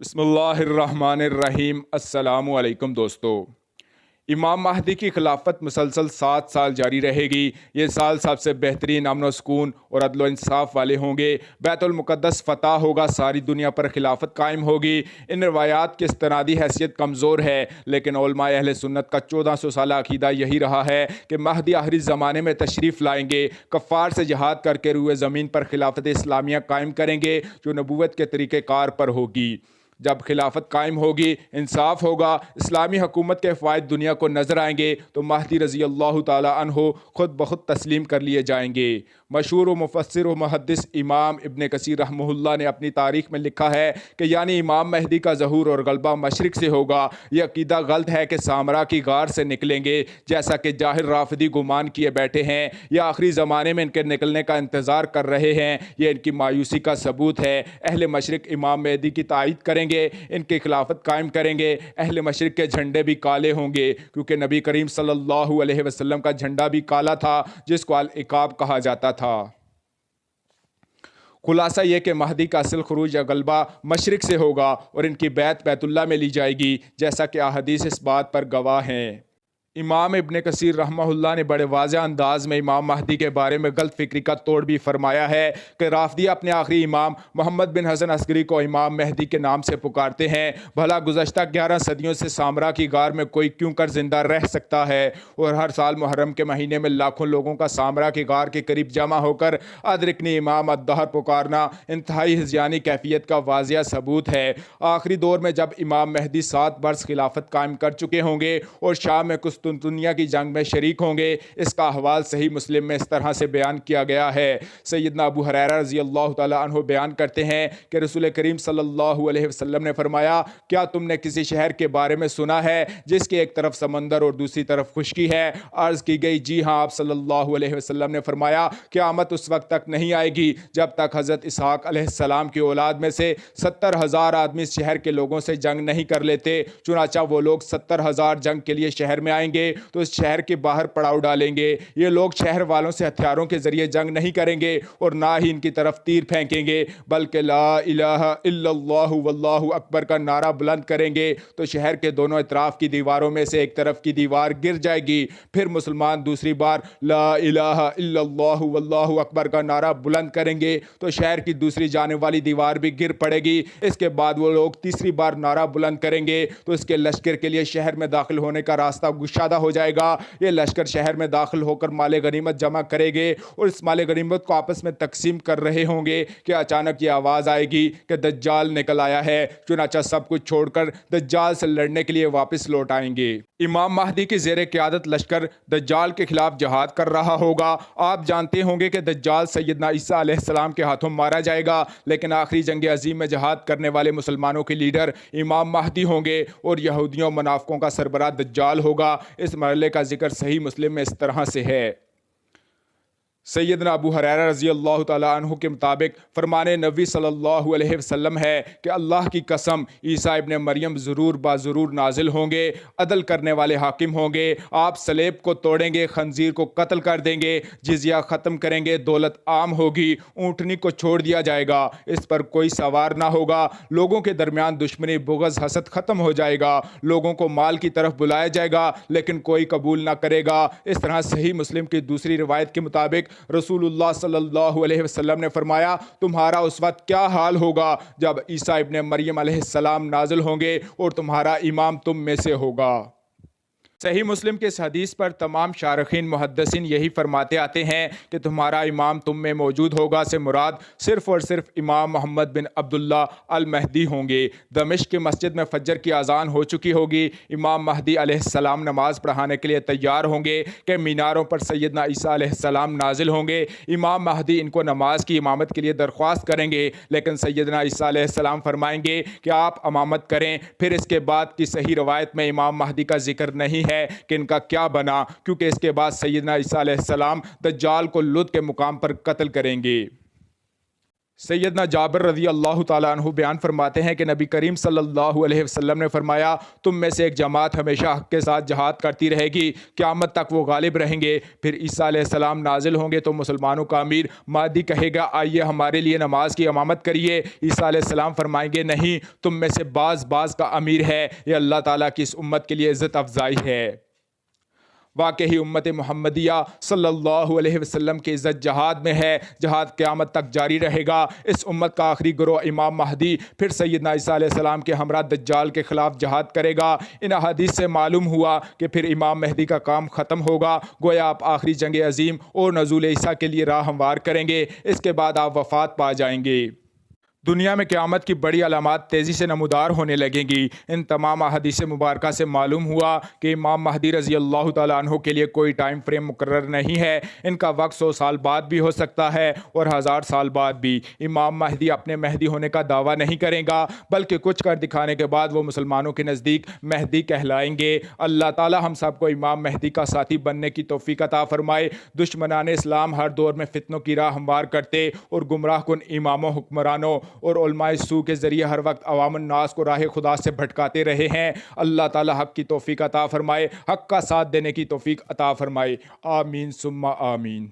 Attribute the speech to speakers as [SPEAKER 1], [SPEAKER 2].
[SPEAKER 1] बिस्मिल्लाहिर्रहमानिर्रहीम। अस्सलामु अलैकुम दोस्तों। इमाम महदी की खिलाफत मुसलसल 7 साल जारी रहेगी। ये साल सबसे बेहतरीन अमन व सुकून और अदल व इंसाफ वाले होंगे। बैतुल मुक़द्दस फ़तह होगा, सारी दुनिया पर खिलाफत कायम होगी। इन रवायात की इस्तनादी हैसियत कमज़ोर है, लेकिन उलमाए अहले सुन्नत का 1400 साल अक़ीदा यही रहा है कि महदी आखिरी ज़माने में तशरीफ़ लाएंगे, कफ़ार से जहाद करके रूए ज़मीन पर खिलाफत इस्लामिया कायम करेंगे, जो नबूवत के तरीक़ेकार पर होगी। जब खिलाफत कायम होगी, इंसाफ होगा, इस्लामी हुकूमत के फ़वाइद दुनिया को नज़र आएंगे, तो महदी रज़ी अल्लाह ताला अन्हु खुद बखुद तस्लीम कर लिए जाएंगे। मशहूर व मुफस्सिर व मुहद्दिस इमाम इब्न कसीर रहमहुल्लाह ने अपनी तारीख़ में लिखा है कि यानी इमाम महदी का ज़हूर और गलबा मशरिक़ से होगा। यह अक़ीदा गलत है कि सामरा की गार से निकलेंगे, जैसा कि जाहिर राफ़िदी गुमान किए बैठे हैं, या आखिरी ज़माने में इनके निकलने का इंतज़ार कर रहे हैं। यह इनकी मायूसी का सबूत है। अहले मशरिक़ इमाम महदी की तायीद करेंगे, इनकी खिलाफत कायम करेंगे। अहले मशरिक़ के झंडे भी काले होंगे, क्योंकि नबी करीम सल्लल्लाहु अलैहि वसल्लम का झंडा भी काला था, जिसको अल इकाब कहा जाता था। खुलासा यह कि महदी का असल खरूज या गलबा मशरिक़ से होगा और इनकी बैत बैतुल्लाह में ली जाएगी, जैसा कि अहादीस इस बात पर गवाह हैं। इमाम इब्न कसीर रहमहुल्लाह ने बड़े वाज़ेह अंदाज में इमाम महदी के बारे में गलत फ़िक्री का तोड़ भी फरमाया है कि राफ़दी अपने आखिरी इमाम मोहम्मद बिन हसन अस्करी को इमाम महदी के नाम से पुकारते हैं। भला गुज़श्ता 11 सदियों से सामरा की गार में कोई क्यों कर ज़िंदा रह सकता है? और हर साल मुहर्रम के महीने में लाखों लोगों का सामरा की गार के करीब जमा होकर अदरिकनी इमाम अद्दहर पुकारना इंतहाई हिज़यानी कैफियत का वाज़ेह सबूत है। आखिरी दौर में जब इमाम महदी 7 बरस खिलाफत कायम कर चुके होंगे और शाम में दुनिया की जंग में शरीक होंगे, इसका अहवाल सही मुस्लिम में इस तरह से बयान किया गया है। सैयदना अबू हुरैरा रज़ी अल्लाह ताला अन्हु बयान करते हैं कि रसूल करीम सल्लल्लाहु अलैहि वसल्लम ने फरमाया, क्या तुमने किसी शहर के बारे में सुना है जिसके एक तरफ समंदर और दूसरी तरफ खुश्की है? अर्ज़ की गई, जी हाँ। आप सल्लल्लाहु अलैहि वसल्लम ने फरमाया, क़यामत उस वक्त तक नहीं आएगी जब तक हज़रत इसहाक़ अलैहिस्सलाम की औलाद में से 70,000 आदमी इस शहर के लोगों से जंग नहीं कर लेते। चुनाचा वो लोग 70,000 जंग के लिए शहर में आएंगे तो इस शहर के बाहर पड़ाव डालेंगे। ये लोग शहर वालों से हथियारों के जरिए जंग नहीं करेंगे और ना ही इनकी तरफ तीर फेंकेंगे, बल्कि ला इलाहा इल्लल्लाहु वल्लाहु अकबर का नारा बुलंद करेंगे। तो शहर के दोनों इतराफ की दीवारों में से एक तरफ की दीवार गिर जाएगी। फिर मुसलमान दूसरी बार ला इलाहा इल्लल्लाहु वल्लाहु अकबर का नारा बुलंद करेंगे तो शहर की दूसरी जाने वाली दीवार भी गिर पड़ेगी। इसके बाद वो लोग तीसरी बार नारा बुलंद करेंगे तो इसके लश्कर के लिए शहर में दाखिल होने का रास्ता गुशादा हो जाएगा। ये लश्कर शहर में दाखिल होकर माले गनीमत जमा करेंगे और इस माले गनीमत को आपस में तकसीम कर रहे होंगे कि अचानक ये आवाज़ आएगी कि दज्जाल निकल आया है। चुनाचा सब कुछ छोड़कर दज्जाल से लड़ने के लिए वापस लौट आएंगे। इमाम महदी की ज़ेरे क़यादत लश्कर दज्जाल के खिलाफ जहाद कर रहा होगा। आप जानते होंगे कि दज्जाल सैयदना ईसा अलैहिस्सलाम के हाथों मारा जाएगा, लेकिन आखिरी जंग अज़ीम में जहाद करने वाले मुसलमानों के लीडर इमाम महदी होंगे और यहूदियों मुनाफ़िकों का सरबराह दज्जाल होगा। इस मरहले का जिक्र सही मुस्लिम में इस तरह से है। सैयदना अबू हुरैरा रज़ी अल्लाह ताला अन्हु के मुताबिक फरमाने नबी सल्लल्लाहु अलैहि वसल्लम है कि अल्लाह की कसम, ईसा इब्न मरियम ज़रूर बाज़रूर नाजिल होंगे, अदल करने वाले हाकिम होंगे। आप सलेब को तोड़ेंगे, खंजीर को कत्ल कर देंगे, जिज़िया ख़त्म करेंगे, दौलत आम होगी, ऊँटनी को छोड़ दिया जाएगा, इस पर कोई सवार ना होगा। लोगों के दरमियान दुश्मनी, बुग़्ज़, हसद ख़त्म हो जाएगा। लोगों को माल की तरफ बुलाया जाएगा, लेकिन कोई कबूल ना करेगा। इस तरह सही मुस्लिम की दूसरी रिवायत के मुताबिक रसूलुल्लाह सल्लल्लाहु अलैहि वसल्लम ने फरमाया, तुम्हारा उस वक्त क्या हाल होगा जब ईसा इब्न मरियम अलैहिस्सलाम नाजिल होंगे और तुम्हारा इमाम तुम में से होगा। सही मुस्लिम के इस हदीस पर तमाम शारखीन मुहद्दिसीन यही फरमाते आते हैं कि तुम्हारा इमाम तुम में मौजूद होगा से मुराद सिर्फ़ और सिर्फ इमाम मोहम्मद बिन अब्दुल्ला अल महदी होंगे। दमिश्क की मस्जिद में फज्र की अज़ान हो चुकी होगी। इमाम महदी अलैहिस्सलाम नमाज पढ़ाने के लिए तैयार होंगे कि मीनारों पर सैयदना ईसा अलैहिस्सलाम नाजिल होंगे। इमाम महदी इनको नमाज की इमामत के लिए दरख्वास्त करेंगे, लेकिन सैयदना ईसा अलैहिस्सलाम फरमाएंगे कि आप इमामत करें। फिर इसके बाद की सही रवायत में इमाम महदी का जिक्र नहीं है कि इनका क्या बना, क्योंकि इसके बाद सैयदना ईसा अलैहिस्सलाम दज्जाल को लुद के मुकाम पर कत्ल करेंगे। सैयदना जाबिर रज़ी अल्लाह ताला अन्हु बयान फरमाते हैं कि नबी करीम सल्लल्लाहु अलैहि वसल्लम ने फरमाया, तुम में से एक जमात हमेशा हक़ के साथ जहाद करती रहेगी, क़यामत तक वो गालिब रहेंगे। फिर ईसा अलैहिस्सलाम नाजिल होंगे तो मुसलमानों का अमीर महदी कहेगा, आइए हमारे लिए नमाज की इमामत करिए। ईसा अलैहिस्सलाम फरमाएंगे, नहीं, तुम में से बाज़ का अमीर है। ये अल्लाह ताला की इस उम्मत के लिए इज़्ज़त अफ़ज़ाई है। वाकई उम्मत मुहम्मदिया सल्लल्लाहु अलैहि वसल्लम की इज़्ज़त जहाद में है। जहाद क़यामत तक जारी रहेगा। इस उम्मत का आखिरी गिरोह इमाम महदी फिर सैयदना ईसा अलैहिस्सलाम के हमरा दज्जाल के ख़िलाफ़ जहाद करेगा। इन अहादीस से मालूम हुआ कि फिर इमाम महदी का काम ख़त्म होगा। गोया आप आखिरी जंग अज़ीम और नज़ूल ईसा के लिए राह हमवार करेंगे। इसके बाद आप वफ़ात पा जाएंगे। दुनिया में क़यामत की बड़ी अलामात तेज़ी से नमूदार होने लगेंगी। इन तमाम अहादीस मुबारक से मालूम हुआ कि इमाम महदी रज़ी अल्लाह ताला अन्हु के लिए कोई टाइम फ्रेम मुकर्रर नहीं है। इनका वक्त 100 साल बाद भी हो सकता है और 1000 साल बाद भी। इमाम महदी अपने महदी होने का दावा नहीं करेगा, बल्कि कुछ कर दिखाने के बाद वो मुसलमानों के नज़दीक महदी कहलाएंगे। अल्लाह ताला हम सबको इमाम महदी का साथी बनने की तौफीक अता फरमाए। दुश्मनान इस्लाम हर दौर में फितनों की राह हमवार करते और गुमराह कुन इमामों, हुक्मरानों और उलमाए सू के ज़रिए हर वक्त अवामुन नास को राह खुदा से भटकाते रहे हैं। अल्लाह ताला हक़ की तौफीक अता फरमाए, हक़ का साथ देने की तौफीक अता फरमाए। आमीन सुम्मा आमीन।